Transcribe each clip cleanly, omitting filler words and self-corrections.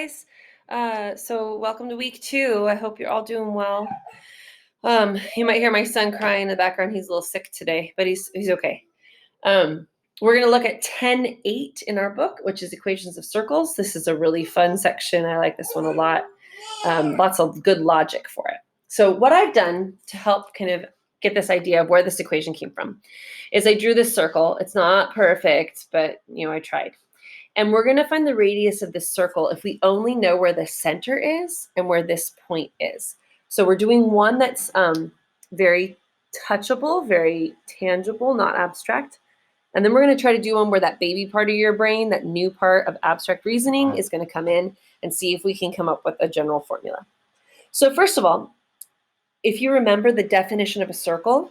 guys. So welcome to week 2. I hope you're all doing well. You might hear my son crying in the background. He's a little sick today, but he's okay. We're going to look at 10.8 in our book, which is equations of circles. This is a really fun section. I like this one a lot. Lots of good logic for it. So what I've done to help kind of get this idea of where this equation came from is I drew this circle. It's not perfect, but I tried. And we're going to find the radius of this circle if we only know where the center is and where this point is. So we're doing one that's very touchable, very tangible, not abstract. And then we're going to try to do one where that baby part of your brain, that new part of abstract reasoning, is going to come in and see if we can come up with a general formula. So first of all, if you remember, the definition of a circle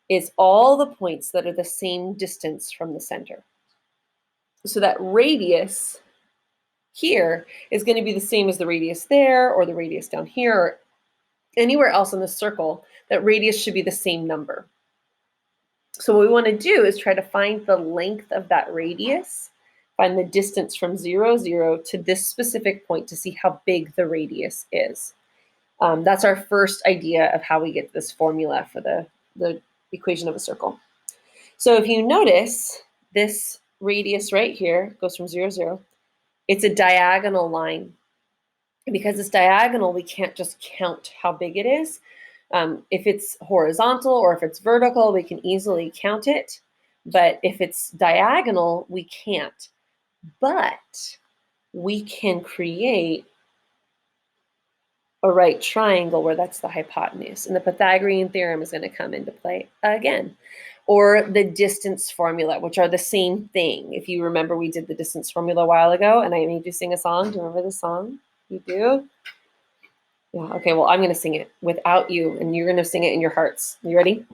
is all the points that are the same distance from the center. So that radius here is going to be the same as the radius there, or the radius down here, or anywhere else in the circle. That radius should be the same number. So what we want to do is try to find the length of that radius, find the distance from 0, 0 to this specific point to see how big the radius is. That's our first idea of how we get this formula for the equation of a circle. So if you notice, this radius right here goes from 0, 0. It's a diagonal line. And because it's diagonal, we can't just count how big it is. If it's horizontal or if it's vertical, we can easily count it. But if it's diagonal, we can't. But we can create a right triangle where that's the hypotenuse. And the Pythagorean theorem is going to come into play again. Or the distance formula, which are the same thing. If you remember, we did the distance formula a while ago, and I made you sing a song. Do you remember the song? You do? Yeah, okay, well, I'm going to sing it without you, and you're going to sing it in your hearts. You ready?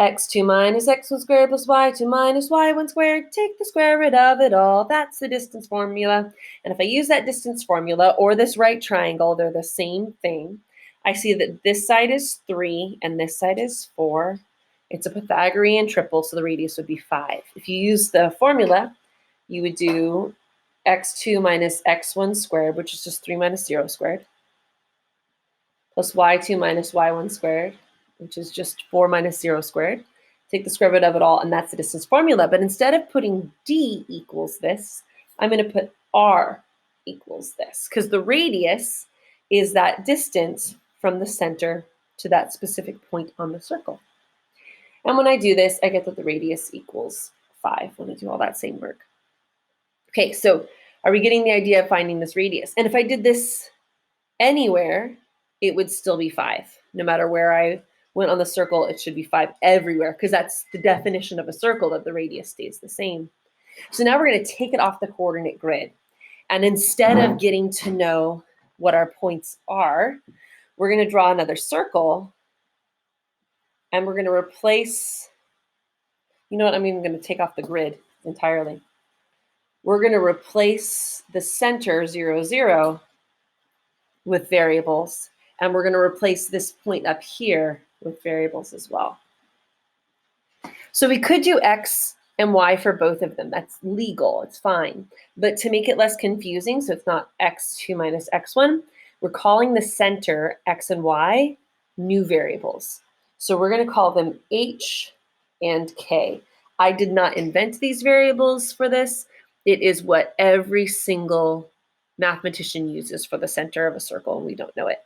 x2 minus x1 squared plus y2 minus y1 squared. Take the square root of it all. That's the distance formula. And if I use that distance formula or this right triangle, they're the same thing. I see that this side is 3 and this side is 4. It's a Pythagorean triple, so the radius would be 5. If you use the formula, you would do x2 minus x1 squared, which is just 3 minus 0 squared, plus y2 minus y1 squared, which is just 4 minus 0 squared. Take the square root of it all, and that's the distance formula. But instead of putting d equals this, I'm going to put r equals this, because the radius is that distance from the center to that specific point on the circle. And when I do this, I get that the radius equals 5 when I do all that same work. Okay, so are we getting the idea of finding this radius? And if I did this anywhere, it would still be 5. No matter where I went on the circle, it should be 5 everywhere, because that's the definition of a circle, that the radius stays the same. So now we're going to take it off the coordinate grid. And instead of getting to know what our points are, we're going to draw another circle. And we're going to replace, I'm even going to take off the grid entirely. We're going to replace the center, 0, 0, with variables. And we're going to replace this point up here with variables as well. So we could do x and y for both of them. That's legal. It's fine. But to make it less confusing, so it's not x2 minus x1, we're calling the center, x and y, new variables. So we're going to call them h and k. I did not invent these variables for this. It is what every single mathematician uses for the center of a circle, and we don't know it.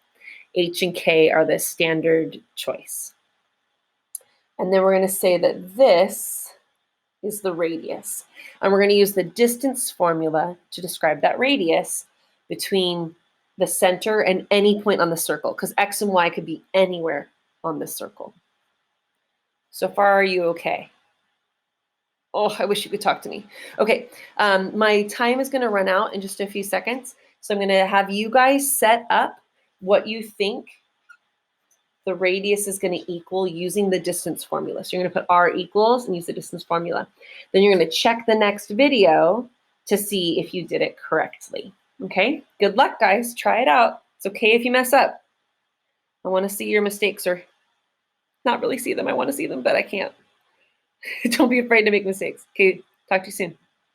H and k are the standard choice. And then we're going to say that this is the radius. And we're going to use the distance formula to describe that radius between the center and any point on the circle, because x and y could be anywhere on this circle. So far, are you okay? Oh, I wish you could talk to me. Okay, my time is going to run out in just a few seconds. So I'm going to have you guys set up what you think the radius is going to equal using the distance formula. So you're going to put r equals and use the distance formula. Then you're going to check the next video to see if you did it correctly. Okay, good luck, guys. Try it out. It's okay if you mess up. I want to see your mistakes, or not really see them. I want to see them, but I can't. Don't be afraid to make mistakes. Okay, talk to you soon.